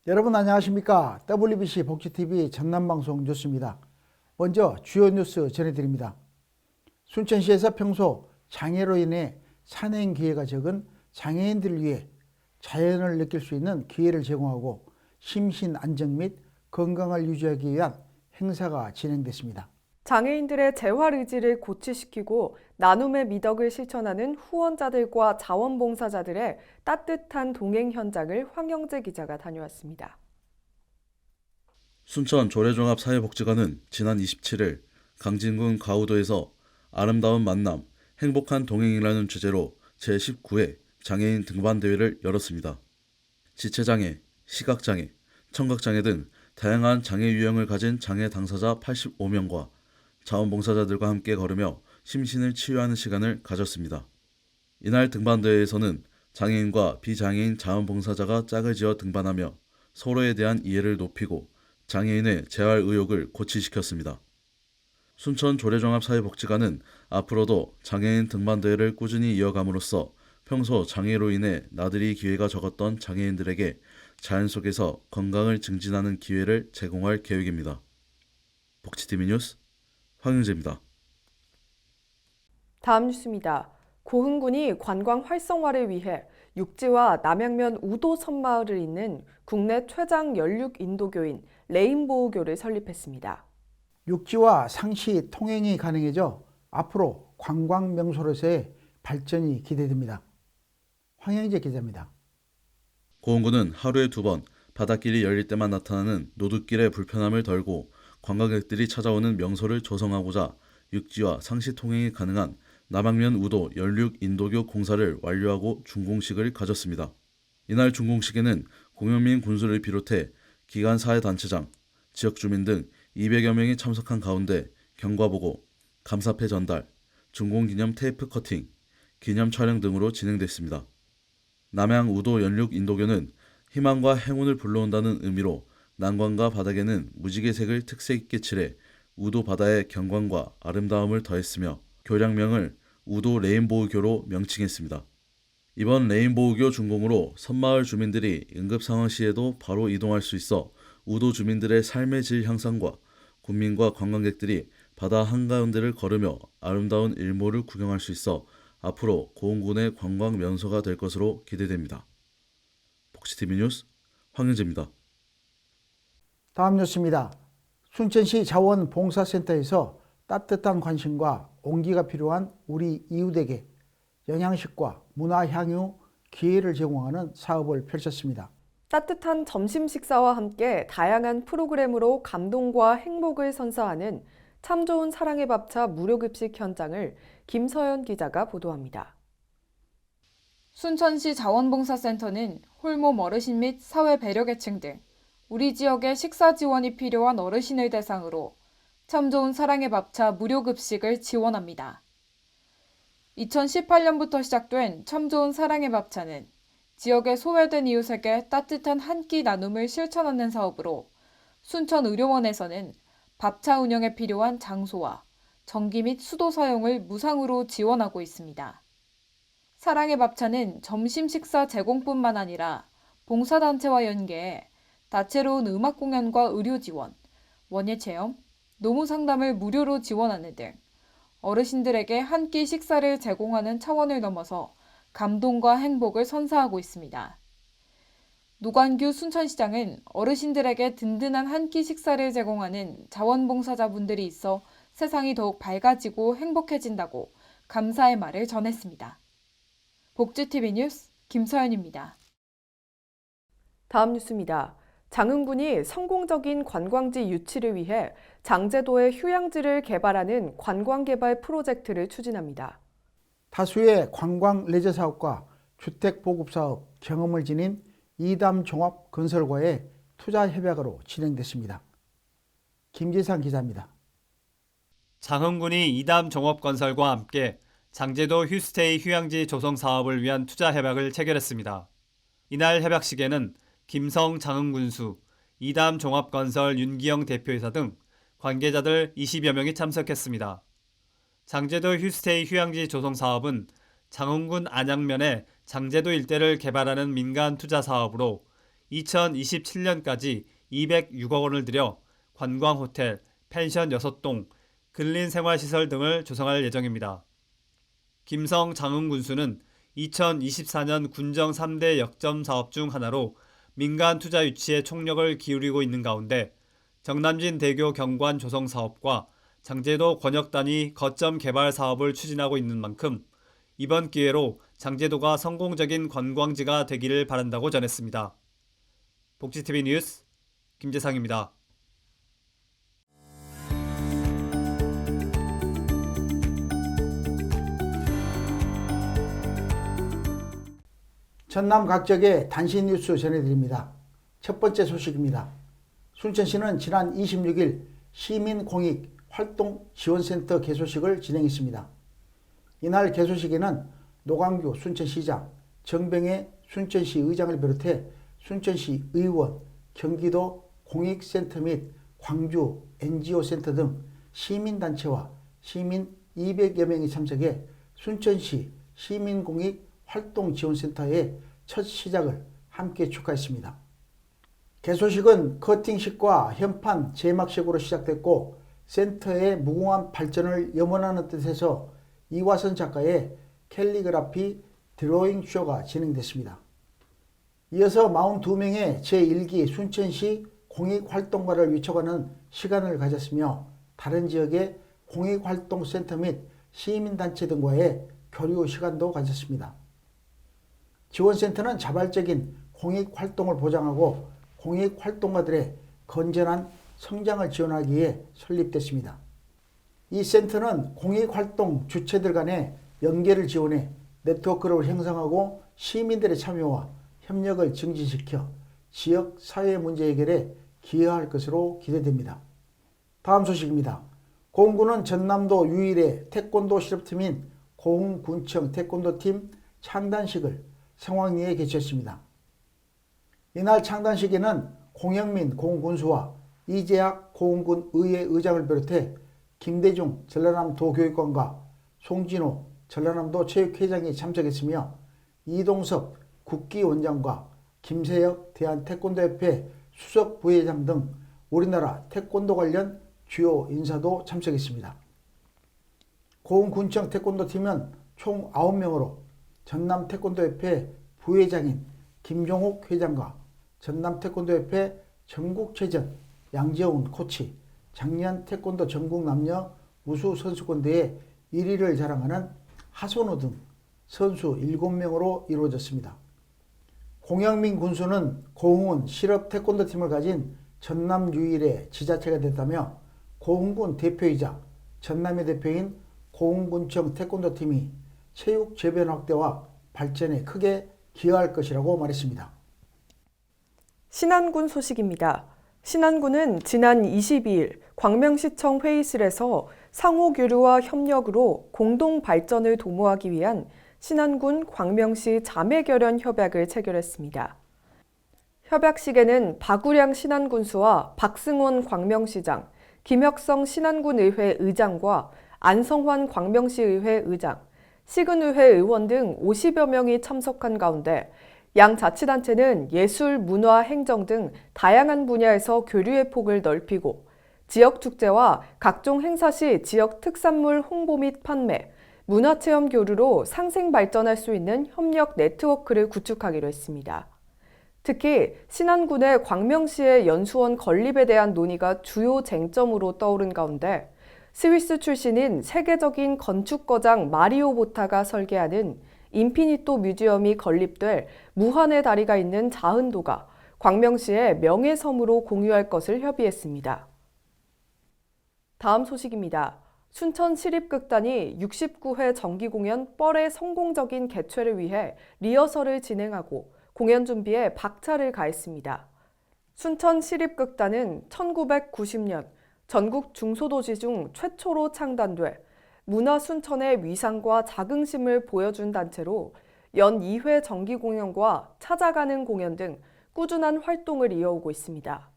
여러분 안녕하십니까? WBC 복지TV 전남방송 뉴스입니다. 먼저 주요 뉴스 전해드립니다. 순천시에서 평소 장애로 인해 산행 기회가 적은 장애인들을 위해 자연을 느낄 수 있는 기회를 제공하고 심신 안정 및 건강을 유지하기 위한 행사가 진행됐습니다. 장애인들의 재활 의지를 고취시키고 나눔의 미덕을 실천하는 후원자들과 자원봉사자들의 따뜻한 동행 현장을 황영재 기자가 다녀왔습니다. 순천 조례종합사회복지관은 지난 27일 강진군 가우도에서 아름다운 만남, 행복한 동행이라는 주제로 제19회 장애인 등반대회를 열었습니다. 지체장애, 시각장애, 청각장애 등 다양한 장애 유형을 가진 장애 당사자 85명과 자원봉사자들과 함께 걸으며 심신을 치유하는 시간을 가졌습니다. 이날 등반대회에서는 장애인과 비장애인 자원봉사자가 짝을 지어 등반하며 서로에 대한 이해를 높이고 장애인의 재활 의욕을 고취시켰습니다. 순천 조례종합사회복지관은 앞으로도 장애인 등반대회를 꾸준히 이어감으로써 평소 장애로 인해 나들이 기회가 적었던 장애인들에게 자연 속에서 건강을 증진하는 기회를 제공할 계획입니다. 복지TV 뉴스 황영재입니다. 다음 뉴스입니다. 고흥군이 관광 활성화를 위해 육지와 남양면 우도 섬마을을 잇는 국내 최장 연륙 인도교인 레인보우교를 설립했습니다. 육지와 상시 통행이 가능해져 앞으로 관광 명소로서의 발전이 기대됩니다. 황영재 기자입니다. 고흥군은 하루에 2번 바닷길이 열릴 때만 나타나는 노드길의 불편함을 덜고 관광객들이 찾아오는 명소를 조성하고자 육지와 상시 통행이 가능한 남양면 우도 연륙 인도교 공사를 완료하고 준공식을 가졌습니다. 이날 준공식에는 공영민 군수를 비롯해 기관 사회단체장, 지역주민 등 200여 명이 참석한 가운데 경과보고, 감사패 전달, 준공기념 테이프 커팅, 기념 촬영 등으로 진행됐습니다. 남양 우도 연륙 인도교는 희망과 행운을 불러온다는 의미로 난관과 바닥에는 무지개색을 특색 있게 칠해 우도 바다의 경관과 아름다움을 더했으며 교량명을 우도 레인보우교로 명칭했습니다. 이번 레인보우교 준공으로 섬마을 주민들이 응급상황 시에도 바로 이동할 수 있어 우도 주민들의 삶의 질 향상과 군민과 관광객들이 바다 한가운데를 걸으며 아름다운 일몰을 구경할 수 있어 앞으로 고흥군의 관광 명소가 될 것으로 기대됩니다. 복지TV 뉴스 황영재입니다. 다음 뉴스입니다. 순천시 자원봉사센터에서 따뜻한 관심과 온기가 필요한 우리 이웃에게 영양식과 문화향유 기회를 제공하는 사업을 펼쳤습니다. 따뜻한 점심 식사와 함께 다양한 프로그램으로 감동과 행복을 선사하는 참 좋은 사랑의 밥차 무료급식 현장을 김서연 기자가 보도합니다. 순천시 자원봉사센터는 홀몸 어르신 및 사회 배려계층 등 우리 지역의 식사 지원이 필요한 어르신을 대상으로 참 좋은 사랑의 밥차 무료급식을 지원합니다. 2018년부터 시작된 참 좋은 사랑의 밥차는 지역의 소외된 이웃에게 따뜻한 한 끼 나눔을 실천하는 사업으로 순천의료원에서는 밥차 운영에 필요한 장소와 전기 및 수도 사용을 무상으로 지원하고 있습니다. 사랑의 밥차는 점심 식사 제공뿐만 아니라 봉사단체와 연계해 다채로운 음악 공연과 의료 지원, 원예 체험, 노무 상담을 무료로 지원하는 등 어르신들에게 한 끼 식사를 제공하는 차원을 넘어서 감동과 행복을 선사하고 있습니다. 노관규 순천시장은 어르신들에게 든든한 한 끼 식사를 제공하는 자원봉사자분들이 있어 세상이 더욱 밝아지고 행복해진다고 감사의 말을 전했습니다. 복지TV 뉴스 김서연입니다. 다음 뉴스입니다. 장흥군이 성공적인 관광지 유치를 위해 장제도의 휴양지를 개발하는 관광개발 프로젝트를 추진합니다. 다수의 관광 레저 사업과 주택 보급 사업 경험을 지닌 이담 종합 건설과의 투자 협약으로 진행됐습니다. 김재상 기자입니다. 장흥군이 이담 종합건설과 함께 장제도 휴스테이 휴양지 조성 사업을 위한 투자 협약을 체결했습니다. 이날 협약식에는 김성 장흥군수, 이담 종합건설 윤기영 대표이사 등 관계자들 20여 명이 참석했습니다. 장제도 휴스테이 휴양지 조성 사업은 장흥군 안양면의 장제도 일대를 개발하는 민간 투자 사업으로 2027년까지 206억 원을 들여 관광 호텔, 펜션 6동, 근린 생활시설 등을 조성할 예정입니다. 김성 장흥군수는 2024년 군정 3대 역점 사업 중 하나로 민간 투자 유치에 총력을 기울이고 있는 가운데 정남진 대교 경관 조성 사업과 장제도 권역단위 거점 개발 사업을 추진하고 있는 만큼 이번 기회로 장제도가 성공적인 관광지가 되기를 바란다고 전했습니다. 복지TV 뉴스 김재상입니다. 전남 각적의 단신 뉴스 전해드립니다. 첫 번째 소식입니다. 순천시는 지난 26일 시민공익활동지원센터 개소식을 진행했습니다. 이날 개소식에는 노광규 순천시장, 정병혜 순천시 의장을 비롯해 순천시 의원, 경기도 공익센터 및 광주 NGO센터 등 시민단체와 시민 200여 명이 참석해 순천시 시민공익활동지원센터의 첫 시작을 함께 축하했습니다. 개소식은 커팅식과 현판 제막식으로 시작됐고 센터의 무궁한 발전을 염원하는 뜻에서 이화선 작가의 캘리그라피 드로잉 쇼가 진행됐습니다. 이어서 42명의 제1기 순천시 공익활동가를 위촉하는 시간을 가졌으며 다른 지역의 공익활동센터 및 시민단체 등과의 교류 시간도 가졌습니다. 지원센터는 자발적인 공익활동을 보장하고 공익활동가들의 건전한 성장을 지원하기 위해 설립됐습니다. 이 센터는 공익활동 주체들 간의 연계를 지원해 네트워크를 형성하고 시민들의 참여와 협력을 증진시켜 지역 사회 문제 해결에 기여할 것으로 기대됩니다. 다음 소식입니다. 고흥군은 전남도 유일의 태권도 실업팀인 고흥군청 태권도팀 창단식을 성황리에 개최했습니다. 이날 창단식에는 공영민 고흥군수와 이재학 고흥군 의회 의장을 비롯해 김대중 전라남도 교육관과 송진호 전라남도 체육회장이 참석했으며 이동섭 국기원장과 김세혁 대한태권도협회 수석 부회장 등 우리나라 태권도 관련 주요 인사도 참석했습니다. 고흥군청 태권도팀은 총 9명으로 전남태권도협회 부회장인 김종욱 회장과 전남태권도협회 전국체전 양재훈 코치, 작년 태권도 전국 남녀 우수 선수권대회 1위를 자랑하는 하선우 등 선수 7명으로 이루어졌습니다. 공영민 군수는 고흥군 실업 태권도팀을 가진 전남 유일의 지자체가 됐다며 고흥군 대표이자 전남의 대표인 고흥군청 태권도팀이 체육 재변 확대와 발전에 크게 기여할 것이라고 말했습니다. 신안군 소식입니다. 신안군은 지난 22일 광명시청 회의실에서 상호 교류와 협력으로 공동 발전을 도모하기 위한 신안군 광명시 자매결연 협약을 체결했습니다. 협약식에는 박우량 신안군수와 박승원 광명시장, 김혁성 신안군의회 의장과 안성환 광명시의회 의장, 시군의회 의원 등 50여 명이 참석한 가운데 양 자치단체는 예술, 문화, 행정 등 다양한 분야에서 교류의 폭을 넓히고 지역축제와 각종 행사 시 지역 특산물 홍보 및 판매, 문화체험 교류로 상생 발전할 수 있는 협력 네트워크를 구축하기로 했습니다. 특히 신안군의 광명시의 연수원 건립에 대한 논의가 주요 쟁점으로 떠오른 가운데 스위스 출신인 세계적인 건축거장 마리오 보타가 설계하는 인피니토 뮤지엄이 건립될 무한의 다리가 있는 자흔도가 광명시의 명예섬으로 공유할 것을 협의했습니다. 다음 소식입니다. 순천시립극단이 69회 정기공연 뻘의 성공적인 개최를 위해 리허설을 진행하고 공연 준비에 박차를 가했습니다. 순천시립극단은 1990년 전국 중소도시 중 최초로 창단돼 문화 순천의 위상과 자긍심을 보여준 단체로 연 2회 정기공연과 찾아가는 공연 등 꾸준한 활동을 이어오고 있습니다.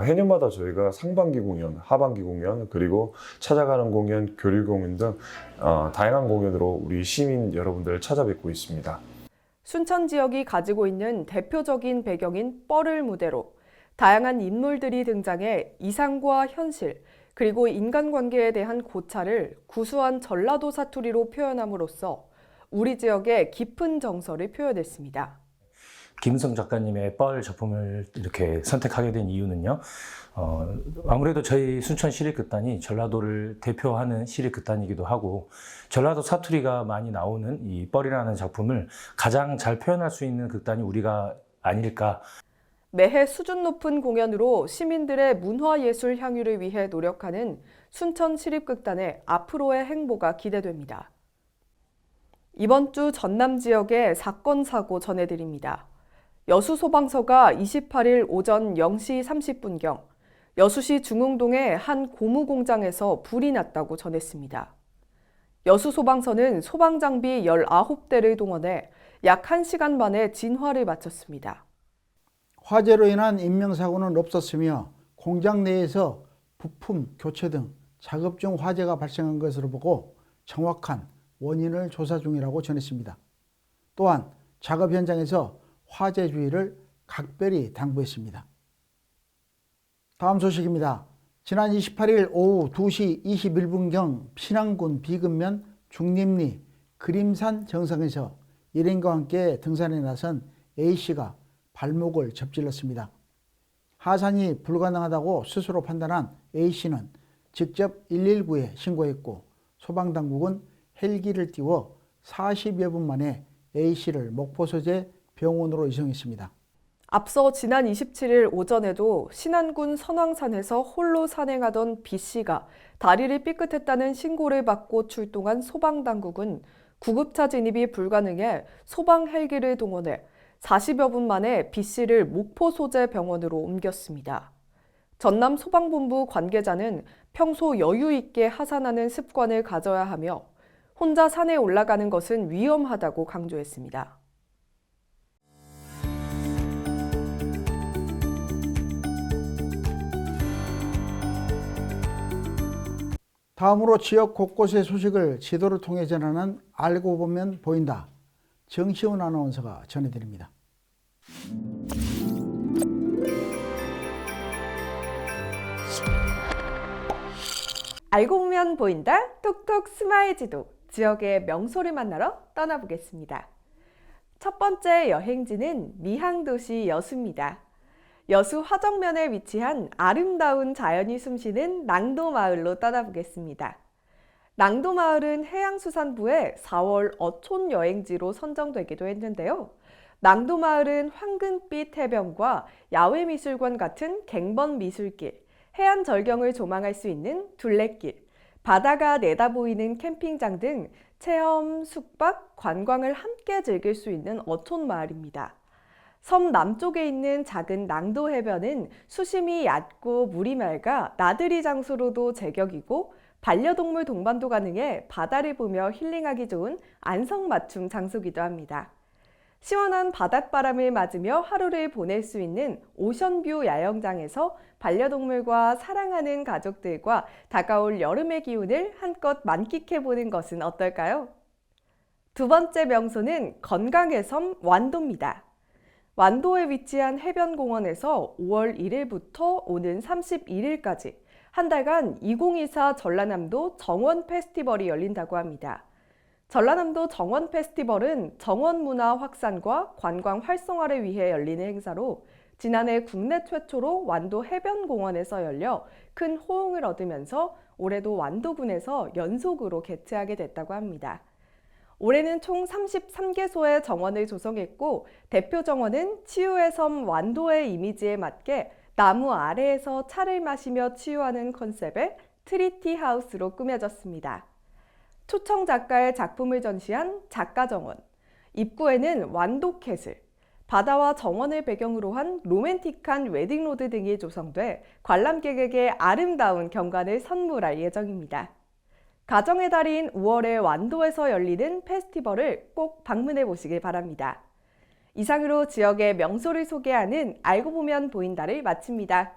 해년마다 저희가 상반기 공연, 하반기 공연, 그리고 찾아가는 공연, 교류 공연 등 다양한 공연으로 우리 시민 여러분들을 찾아뵙고 있습니다. 순천 지역이 가지고 있는 대표적인 배경인 뻘을 무대로 다양한 인물들이 등장해 이상과 현실, 그리고 인간관계에 대한 고찰을 구수한 전라도 사투리로 표현함으로써 우리 지역의 깊은 정서를 표현했습니다. 김성 작가님의 뻘 작품을 이렇게 선택하게 된 이유는요. 아무래도 저희 순천 시립극단이 전라도를 대표하는 시립극단이기도 하고 전라도 사투리가 많이 나오는 이 뻘이라는 작품을 가장 잘 표현할 수 있는 극단이 우리가 아닐까. 매해 수준 높은 공연으로 시민들의 문화예술 향유를 위해 노력하는 순천 시립극단의 앞으로의 행보가 기대됩니다. 이번 주 전남 지역의 사건 사고 전해드립니다. 여수 소방서가 28일 오전 0시 30분경 여수시 중흥동의 한 고무 공장에서 불이 났다고 전했습니다. 여수 소방서는 소방장비 19대를 동원해 약 1시간 만에 진화를 마쳤습니다. 화재로 인한 인명사고는 없었으며 공장 내에서 부품 교체 등 작업 중 화재가 발생한 것으로 보고 정확한 원인을 조사 중이라고 전했습니다. 또한 작업 현장에서 화재 주의를 각별히 당부했습니다. 다음 소식입니다. 지난 28일 오후 2시 21분경 신안군 비근면 중림리 그림산 정상에서 일행과 함께 등산에 나선 A씨가 발목을 접질렀습니다. 하산이 불가능하다고 스스로 판단한 A씨는 직접 119에 신고했고 소방당국은 헬기를 띄워 40여 분 만에 A씨를 목포서재 병원으로 이송했습니다. 앞서 지난 27일 오전에도 신안군 선왕산에서 홀로 산행하던 B씨가 다리를 삐끗했다는 신고를 받고 출동한 소방당국은 구급차 진입이 불가능해 소방 헬기를 동원해 40여 분 만에 B씨를 목포 소재 병원으로 옮겼습니다. 전남 소방본부 관계자는 평소 여유 있게 하산하는 습관을 가져야 하며 혼자 산에 올라가는 것은 위험하다고 강조했습니다. 다음으로 지역 곳곳의 소식을 지도를 통해 전하는 알고 보면 보인다. 정시훈 아나운서가 전해드립니다. 알고 보면 보인다. 톡톡 스마일 지도. 지역의 명소를 만나러 떠나보겠습니다. 첫 번째 여행지는 미항도시 여수입니다. 여수 화정면에 위치한 아름다운 자연이 숨쉬는 낭도마을로 떠나보겠습니다. 낭도마을은 해양수산부의 4월 어촌 여행지로 선정되기도 했는데요. 낭도마을은 황금빛 해변과 야외미술관 같은 갱번 미술길, 해안 절경을 조망할 수 있는 둘레길, 바다가 내다보이는 캠핑장 등 체험, 숙박, 관광을 함께 즐길 수 있는 어촌 마을입니다. 섬 남쪽에 있는 작은 낭도 해변은 수심이 얕고 물이 맑아 나들이 장소로도 제격이고 반려동물 동반도 가능해 바다를 보며 힐링하기 좋은 안성맞춤 장소기도 합니다. 시원한 바닷바람을 맞으며 하루를 보낼 수 있는 오션뷰 야영장에서 반려동물과 사랑하는 가족들과 다가올 여름의 기운을 한껏 만끽해보는 것은 어떨까요? 두 번째 명소는 건강의 섬 완도입니다. 완도에 위치한 해변공원에서 5월 1일부터 오는 31일까지 한 달간 2024 전라남도 정원 페스티벌이 열린다고 합니다. 전라남도 정원 페스티벌은 정원 문화 확산과 관광 활성화를 위해 열리는 행사로 지난해 국내 최초로 완도 해변공원에서 열려 큰 호응을 얻으면서 올해도 완도군에서 연속으로 개최하게 됐다고 합니다. 올해는 총 33개소의 정원을 조성했고 대표 정원은 치유의 섬 완도의 이미지에 맞게 나무 아래에서 차를 마시며 치유하는 컨셉의 트리티 하우스로 꾸며졌습니다. 초청 작가의 작품을 전시한 작가정원, 입구에는 완도캐슬, 바다와 정원을 배경으로 한 로맨틱한 웨딩로드 등이 조성돼 관람객에게 아름다운 경관을 선물할 예정입니다. 가정의 달인 5월에 완도에서 열리는 페스티벌을 꼭 방문해 보시길 바랍니다. 이상으로 지역의 명소를 소개하는 알고 보면 보인다를 마칩니다.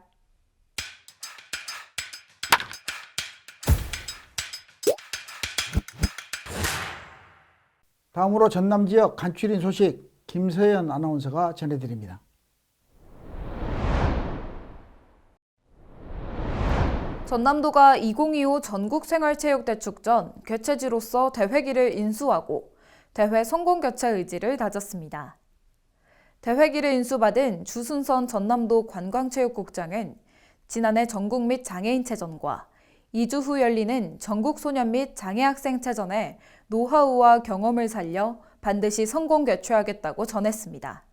다음으로 전남 지역 간추린 소식, 김서연 아나운서가 전해드립니다. 전남도가 2025 전국생활체육대축전 개최지로서 대회기를 인수하고 대회 성공 개최 의지를 다졌습니다. 대회기를 인수받은 주순선 전남도 관광체육국장은 지난해 전국 및 장애인체전과 2주 후 열리는 전국소년 및 장애학생체전에 노하우와 경험을 살려 반드시 성공 개최하겠다고 전했습니다.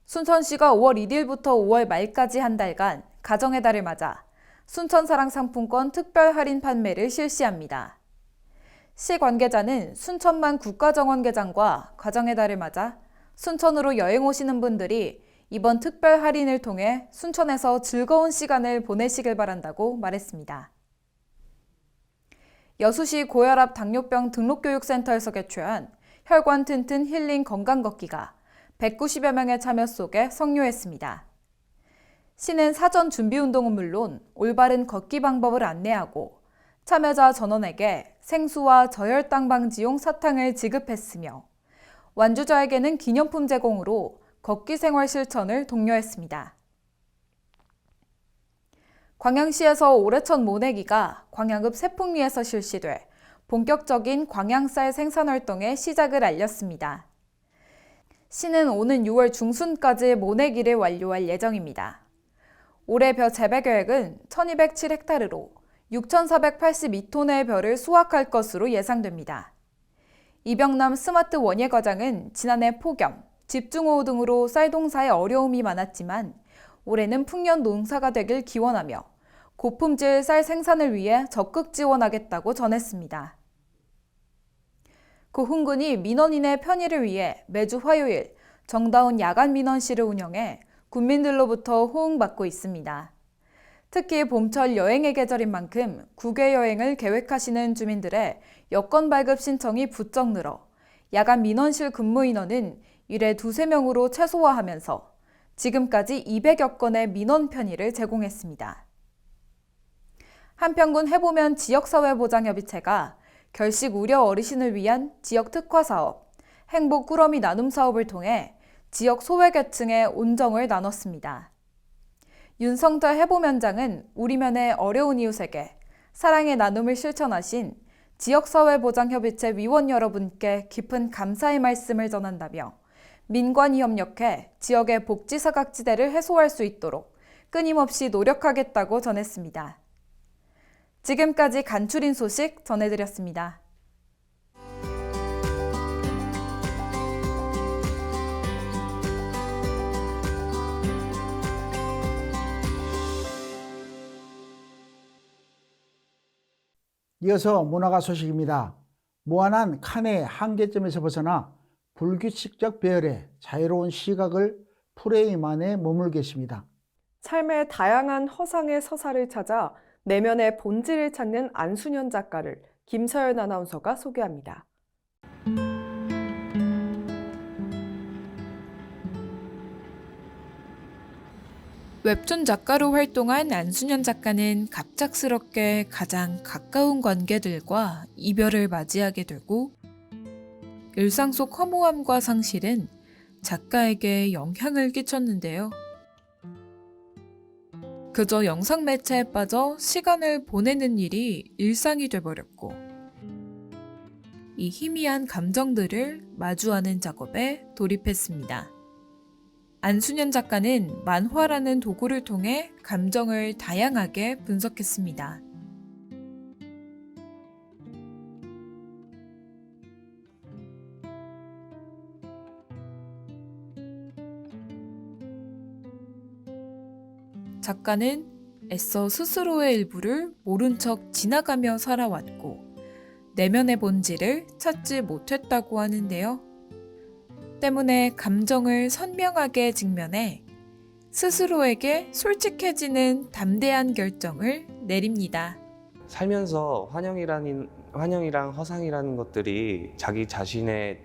순천시가 5월 1일부터 5월 말까지 한 달간 가정의 달을 맞아 순천사랑 상품권 특별 할인 판매를 실시합니다. 시 관계자는 순천만 국가정원개장과 가정의 달을 맞아 순천으로 여행 오시는 분들이 이번 특별 할인을 통해 순천에서 즐거운 시간을 보내시길 바란다고 말했습니다. 여수시 고혈압 당뇨병 등록교육센터에서 개최한 혈관 튼튼 힐링 건강 걷기가 190여 명의 참여 속에 성료했습니다. 시는 사전 준비 운동은 물론 올바른 걷기 방법을 안내하고 참여자 전원에게 생수와 저혈당 방지용 사탕을 지급했으며 완주자에게는 기념품 제공으로 걷기 생활 실천을 독려했습니다. 광양시에서 올해 첫 모내기가 광양읍 세풍리에서 실시돼 본격적인 광양쌀 생산 활동의 시작을 알렸습니다. 시는 오는 6월 중순까지 모내기를 완료할 예정입니다. 올해 벼 재배 계획은 1207헥타르로 6482톤의 벼를 수확할 것으로 예상됩니다. 이병남 스마트 원예 과장은 지난해 폭염, 집중호우 등으로 쌀 동사에 어려움이 많았지만 올해는 풍년 농사가 되길 기원하며 고품질 쌀 생산을 위해 적극 지원하겠다고 전했습니다. 고흥군이 민원인의 편의를 위해 매주 화요일 정다운 야간 민원실을 운영해 군민들로부터 호응받고 있습니다. 특히 봄철 여행의 계절인 만큼 국외 여행을 계획하시는 주민들의 여권 발급 신청이 부쩍 늘어 야간 민원실 근무 인원은 일에 2~3명으로 최소화하면서 지금까지 200여 건의 민원 편의를 제공했습니다. 한평군 해보면 지역사회보장협의체가 결식 우려 어르신을 위한 지역 특화 사업, 행복 꾸러미 나눔 사업을 통해 지역 소외계층의 온정을 나눴습니다. 윤성태 해보면장은 우리면의 어려운 이웃에게 사랑의 나눔을 실천하신 지역사회보장협의체 위원 여러분께 깊은 감사의 말씀을 전한다며 민관이 협력해 지역의 복지 사각지대를 해소할 수 있도록 끊임없이 노력하겠다고 전했습니다. 지금까지 간추린 소식 전해드렸습니다. 이어서 문화가 소식입니다. 무한한 칸의 한계점에서 벗어나 불규칙적 배열의 자유로운 시각을 프레임 안에 머물고 계십니다. 삶의 다양한 허상의 서사를 찾아 내면의 본질을 찾는 안순현 작가를 김서연 아나운서가 소개합니다. 웹툰 작가로 활동한 안순현 작가는 갑작스럽게 가장 가까운 관계들과 이별을 맞이하게 되고 일상 속 허무함과 상실은 작가에게 영향을 끼쳤는데요. 그저 영상 매체에 빠져 시간을 보내는 일이 일상이 돼버렸고 이 희미한 감정들을 마주하는 작업에 돌입했습니다. 안순현 작가는 만화라는 도구를 통해 감정을 다양하게 분석했습니다. 작가는 애써 스스로의 일부를 모른 척 지나가며 살아왔고 내면의 본질을 찾지 못했다고 하는데요. 때문에 감정을 선명하게 직면해 스스로에게 솔직해지는 담대한 결정을 내립니다. 살면서 환영이랑 허상이라는 것들이 자기 자신의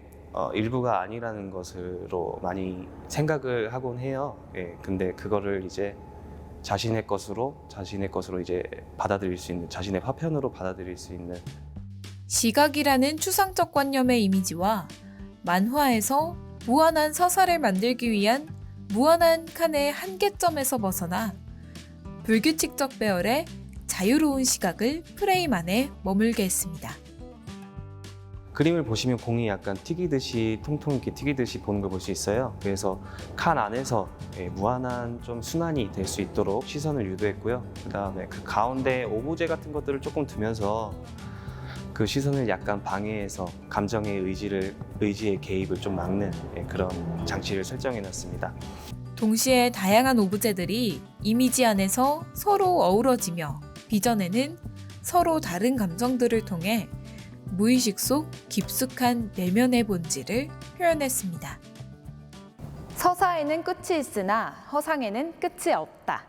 일부가 아니라는 것으로 많이 생각을 하곤 해요. 예, 근데 그거를 이제 자신의 것으로 이제 받아들일 수 있는, 자신의 화편으로 받아들일 수 있는. 시각이라는 추상적 관념의 이미지와 만화에서 무한한 서사를 만들기 위한 무한한 칸의 한계점에서 벗어나 불규칙적 배열의 자유로운 시각을 프레임 안에 머물게 했습니다. 그림을 보시면 공이 약간 튀기듯이 통통 이렇게 튀기듯이 보는 걸 볼 수 있어요. 그래서 칸 안에서 무한한 좀 순환이 될 수 있도록 시선을 유도했고요. 그다음에 그 가운데 오브제 같은 것들을 조금 두면서 그 시선을 약간 방해해서 감정의 의지의 개입을 좀 막는 그런 장치를 설정해놨습니다. 동시에 다양한 오브제들이 이미지 안에서 서로 어우러지며 비전에는 서로 다른 감정들을 통해 무의식 속 깊숙한 내면의 본질을 표현했습니다. 서사에는 끝이 있으나 허상에는 끝이 없다.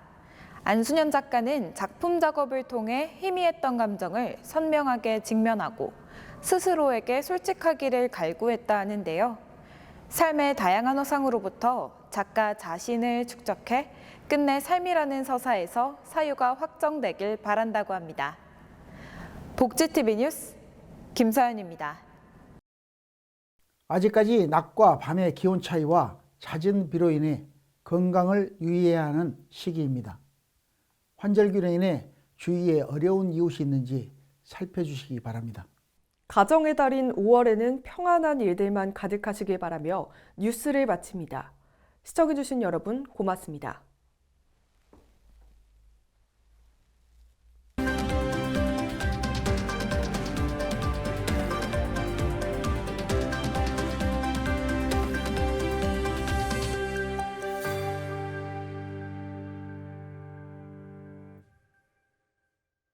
안순현 작가는 작품 작업을 통해 희미했던 감정을 선명하게 직면하고 스스로에게 솔직하기를 갈구했다 하는데요. 삶의 다양한 허상으로부터 작가 자신을 축적해 끝내 삶이라는 서사에서 사유가 확정되길 바란다고 합니다. 복지TV 뉴스 김서연입니다. 아직까지 낮과 밤의 기온 차이와 잦은 비로 인해 건강을 유의해야 하는 시기입니다. 환절기로 인해 주위에 어려운 이웃이 있는지 살펴주시기 바랍니다. 가정의 달인 5월에는 평안한 일들만 가득하시길 바라며 뉴스를 마칩니다. 시청해주신 여러분 고맙습니다.